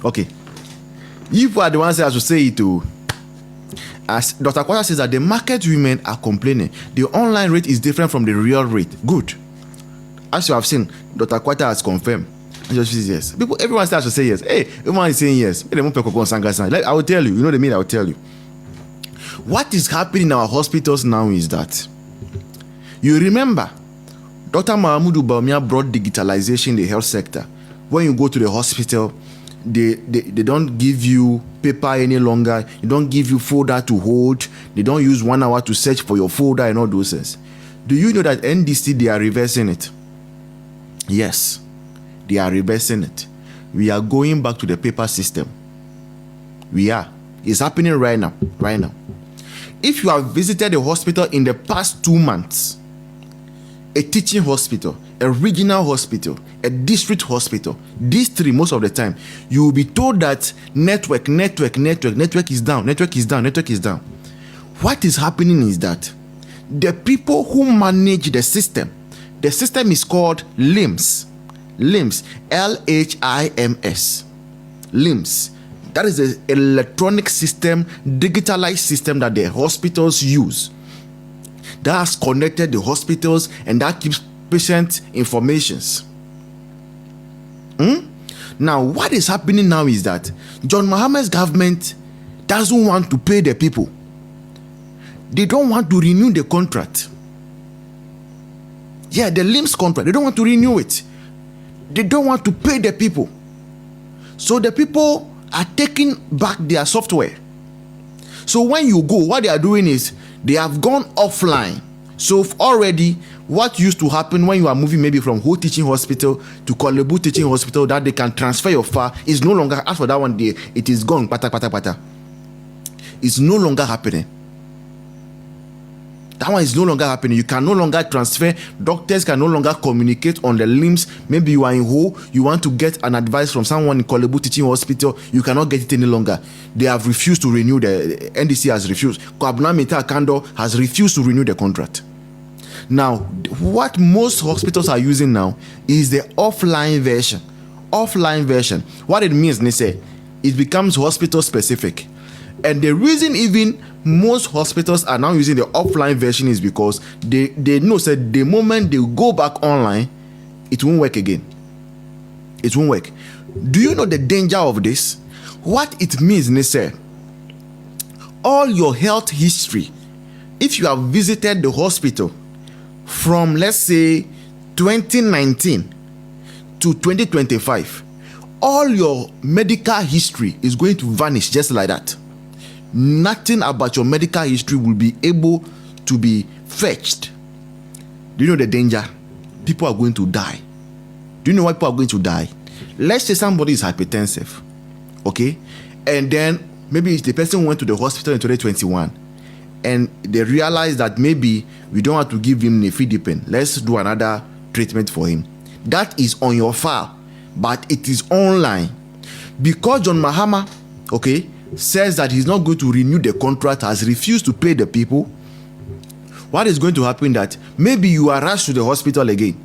Okay. You are the ones that should say it too. As Dr. Kwata says that the market women are complaining. The online rate is different from the real rate. Good. As you have seen, Dr. Kwata has confirmed. Just yes. People, everyone starts to say yes. Hey, everyone is saying yes. I will tell you. You know what I mean? I will tell you. What is happening in our hospitals now is that you remember Dr. Mahamudu Bawumia brought digitalization in the health sector. When you go to the hospital, they don't give you paper any longer. They don't give you folder to hold. They don't use 1 hour to search for your folder and all those things. Do you know that NDC, they are reversing it? Yes, they are reversing it. We are going back to the paper system. We are. It's happening right now. Right now. If you have visited a hospital in the past 2 months, a teaching hospital, a regional hospital, a district hospital, these three most of the time, you will be told that network is down. What is happening is that the people who manage the system is called LIMS. LIMS, LHIMS. LIMS. That is an electronic system, digitalized system that the hospitals use. That has connected the hospitals and that keeps patient informations. Now, what is happening now is that John Mahama's government doesn't want to pay the people. They don't want to renew the contract. Yeah, the LIMS contract, they don't want to renew it. They don't want to pay the people. So the people are taking back their software. So when you go, what they are doing is they have gone offline. So already what used to happen when you are moving maybe from Ho Teaching Hospital to Kolebu Teaching Hospital, that they can transfer your file, is no longer. As for that one, it is gone. Pata. It's no longer happening. That one is no longer happening. You can no longer transfer. Doctors can no longer communicate on the LIMS. Maybe you are in Ho, you want to get an advice from someone in Kolebu Teaching Hospital, you cannot get it any longer. They have refused to renew, the NDC has refused. Kwabena Mintah Kando has refused to renew the contract. Now, what most hospitals are using now is the offline version. Offline version. What it means, they say, it becomes hospital specific. And the reason even most hospitals are now using the offline version is because they know that the moment they go back online, it won't work again. It won't work. Do you know the danger of this? What it means, they say, all your health history, if you have visited the hospital from, let's say, 2019 to 2025, all your medical history is going to vanish just like that. Nothing about your medical history will be able to be fetched. Do you know the danger? People are going to die. Do you know why people are going to die? Let's say somebody is hypertensive, okay? And then maybe the person went to the hospital in 2021 and they realized that maybe we don't have to give him nifedipine. Let's do another treatment for him. That is on your file, but it is online. Because John Mahama, okay, says that he's not going to renew the contract, has refused to pay the people, what is going to happen that maybe you are rushed to the hospital again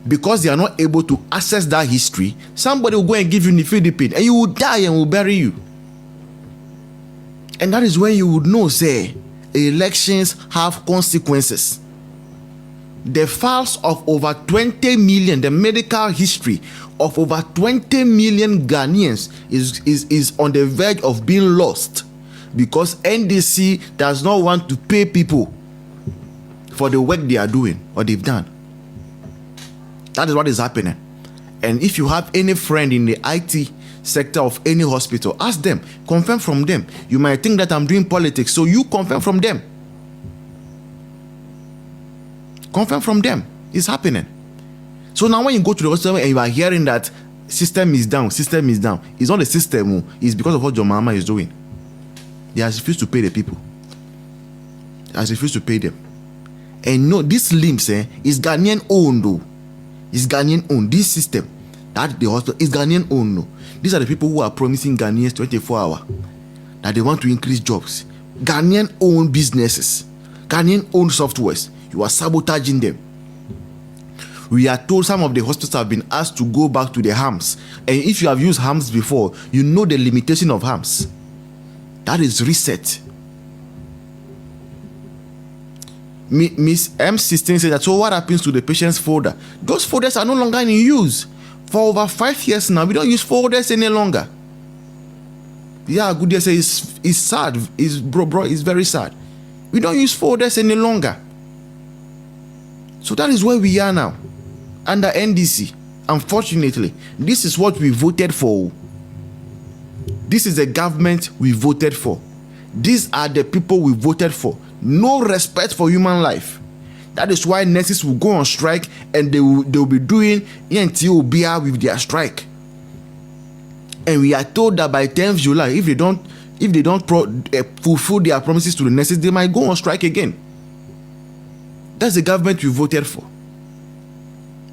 because they are not able to access that history. Somebody will go and give you nifedipine and you will die and will bury you. And that is when you would know, say, elections have consequences. The files of over 20 million, the medical history of over 20 million Ghanaians is on the verge of being lost because NDC does not want to pay people for the work they are doing or they've done. That is what is happening. And if you have any friend in the IT sector of any hospital, ask them, confirm from them. You might think that I'm doing politics, so you confirm from them. Confirm from them. It's happening. So now when you go to the hospital and you are hearing that system is down, it's not the system, it's because of what John Mahama is doing. He has refused to pay the people. He has refused to pay them. And no, this LIMS is Ghanaian owned though. It's Ghanaian owned. This system, that the hospital is Ghanaian owned though. These are the people who are promising Ghanaians 24 hours that they want to increase jobs. Ghanaian owned businesses, Ghanaian owned softwares. You are sabotaging them. We are told some of the hospitals have been asked to go back to the hams. And if you have used hams before, you know the limitation of hams. That is reset. Miss M16 said that, so what happens to the patient's folder? Those folders are no longer in use. For over 5 years now, we don't use folders any longer. Yeah, good day say it's sad. Bro, it's very sad. We don't use folders any longer. So that is where we are now, under NDC. Unfortunately, this is what we voted for. This is the government we voted for. These are the people we voted for. No respect for human life. That is why nurses will go on strike, and they will be doing ENTOBR with their strike. And we are told that by 10th July, if they don't fulfill their promises to the nurses, they might go on strike again. That's the government we voted for.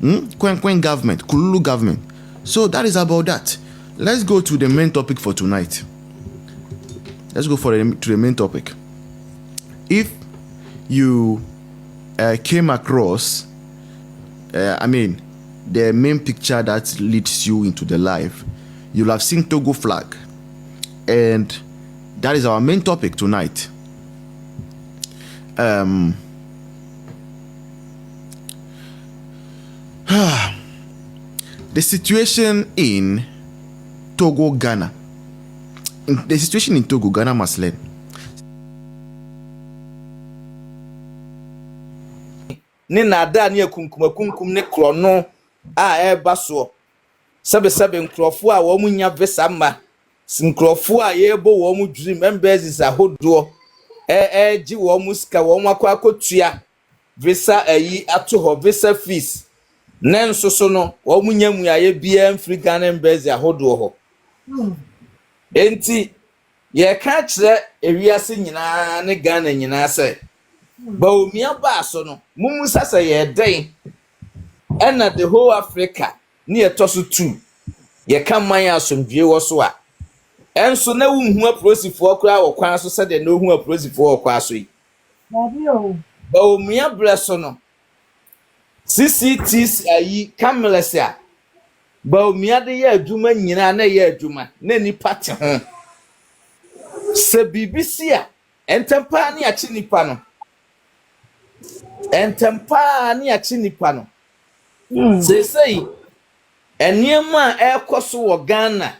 Kwen government, Kululu government. So that is about that. Let's go to the main topic for tonight. Let's go to the main topic. If you came across, the main picture that leads you into the live, you'll have seen Togo flag, and that is our main topic tonight. The situation in Togo, Ghana. The situation in Togo, Ghana must learn. Ni nada ni kunkum ne krono a eba so sebe nkrofo a wo munya visa ma nkrofo a yebo wo mu dream embassies ahodo gi wo mu ska wo akwa akotua visa ayi ato ho visa fees nenso so no wo munya muaye bia mfri Ghana embassy ahodo ho enti ye ka kire ewiase nyina ne Ghana nyina se ba omia ba so no mumu sasa ye den ena the whole Africa ni etoso 2 ye ka man asomdwe wo so a enso na wunhu aprosifo akura wo kwan so se de no hu aprosifo wo kwa so yi ba omia bre so no CCTV ayi cameras a ba omia de ye adwuma nyina na ye adwuma na ni party ho se BBC a entempa ni achi nipa no entempa ni achi nipa no sei eniema ekoso wo Ghana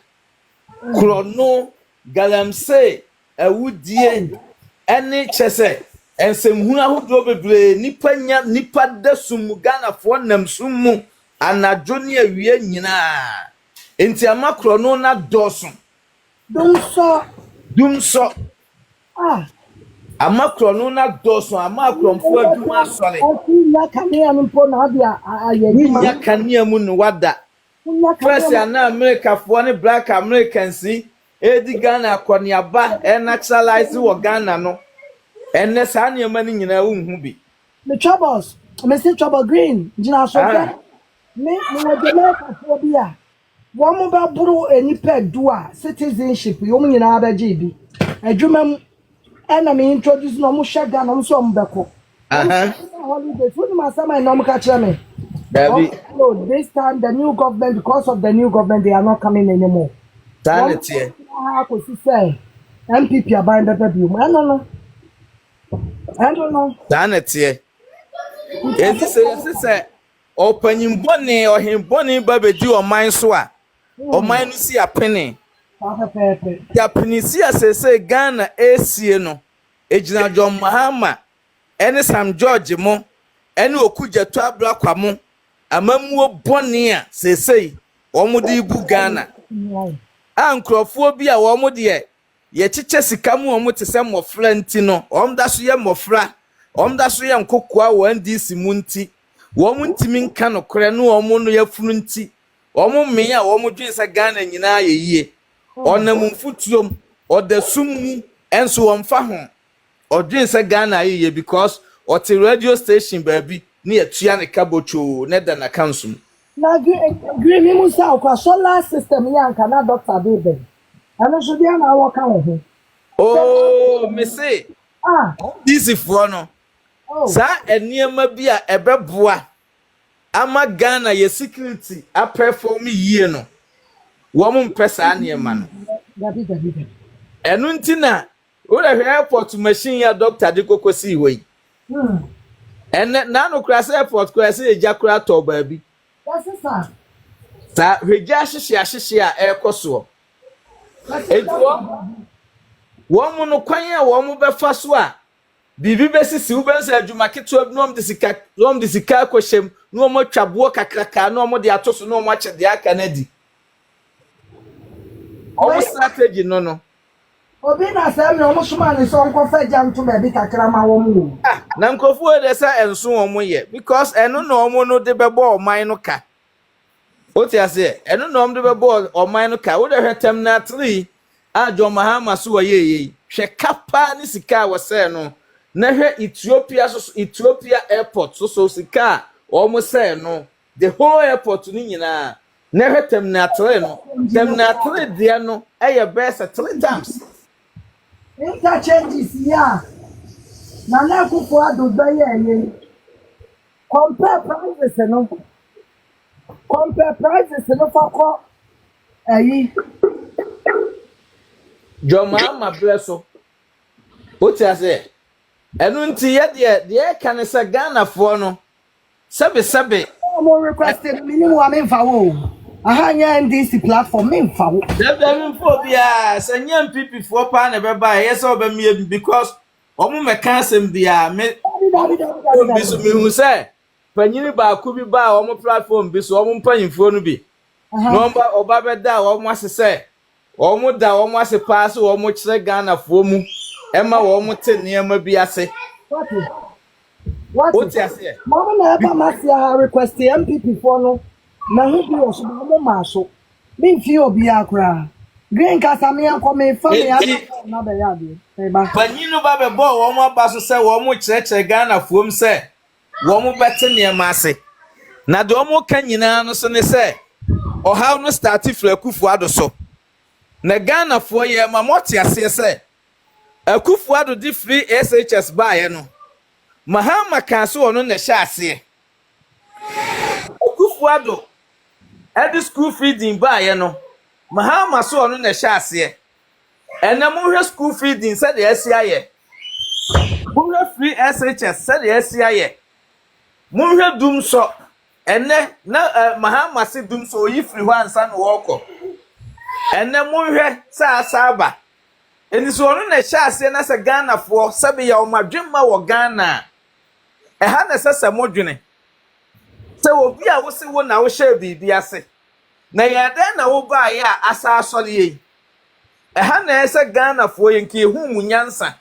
krono galamse awudie eni chese ensemhu ahodo bebre nipa dasum Ghana fo namsum anadwo ne awie nyina enti ama krono na doso dumso ama krono na doso ama kromfo aduma asole ya kanea mpo na abia ayedi ya kanea mu no wada first na America fo ne black Americans edi Ghana akoniaba naturalize wo Ghana no enne sa ne ma ni nyina unhu bi the troubles me say trouble green jina so me wo de America fo bia wo mo ba buru enipa dua citizenship yo mo nyina abaje bi adwuma and I mean introduce no musha Ghana no so mbeko holiday food masama no mka me no this time the new government, because of the new government, they are not coming anymore. Sanity ko si say MPP aban bebe bi I don't know sanity enti say opanyin bone ohembone babedi oman so a oman no si apene ya pinisi asese Ghana esie no ejina John Mahama ene Sam George mo ene okujeto abrakwa mo amamuo bone a sese omudi ibu Ghana ankrofo bi a omudi ye chiche sika mu omutese mofra nti no omdaso ye mofra omdaso ye nkokoa wo NDC mu nti wo mu ntimi nka no kore no omo no yafunu nti omo me a omo dwensa Ghana nyina yeyie onam mfutuom odasum enso wonfa ho odwensa Ghana yeye because oti radio station baabi ne atua ne kabocho ne da na kansum na green me musa kwa solar system yanka na doctor bebe ana so dia na wo ka ho oh me say this for no sa eniema bi a ebeboa ama Ghana ye security a perform yie no wo mo mpesa na ma no enu ntina wo le airport machine ya doctor de kokosi we ene na no kra airport kra se eja kra to ba bi ta hweja hyehye a ekoso ejo wo mo no kwan a wo mo befa so a bibi besisi wo bensa adwuma keto nom de sika kwhyem no mo twabo kakraka no mo de atoso no mo ache de aka na di o strategy no obi na say me o suma ni so nko fa jam to be kakra ma wo mu na nkofu e de sa enso wo mo ye because eno no mo no de bebo oman no ka o ti ase eno no mo de bebo oman no ka wo de hwetem na 3 a jo mahama so wo ye hwe kapa ni sika wo say no na hwe Ethiopia airport so sika o mo say no the whole airport ni nyina na hwe terminal no terminal dia no eye best 3 times interchanges ya na kufu ado baye compare prices no for ayi Joma ma bleso o ti ase enu nti ye de kan se Ghana fo no sebe mo requested minimum wa me fa wo aha nya NDC platform me fa wo dem fo bia se nya MPP fo pa na be ba yes oba mi because omo me kan sem bia me biso mi hu se panyini ba ku bi ba omo platform biso omo panyinfo no bi no oba be da omo asese omo da omo ase pass omo kire Ghana fo mu ema omo te niam bi ase what ase mama na eba masia request MPP for no na hu bi o so mo ma so me fi obi akra green kasa me anko me fa me na be ya bi eba panyinu ba be bo omo abaso se omo kire Ghana fo mu se omo bete niam ase na de omo ka nyina no so ne se ohaw no start flakufu ado so na Ghana fo ye ma moti ase se akufu ado di free SHS ba ye no mahama kan so ono na sha ase akufu ado edi school feeding ba ye no mahama so ono na sha ase ena mo hwe school feeding se de asia ye mo hwe free SHS se de asia ye mo hwe dum so ene na mahama se dum so oyi free ho ansa no woko ene mo hwe sa asaba eni so ono na sha ase na se Ghana fo sabe ya o madwemma wo Ghana ha na sese modwene se obi a wo se wo na wo hye bibi ase na ya den na wo ba ya asa asole yi ha na ese Ghana fo yen ke hu munyansa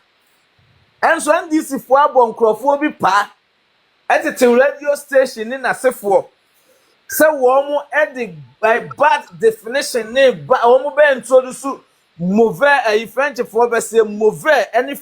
enso NDC fo abon krofo bi pa etete radio station ni na sefo se wo mo edi by bad definition ne ba wo mo be introduce mauvais French fo be say mauvais any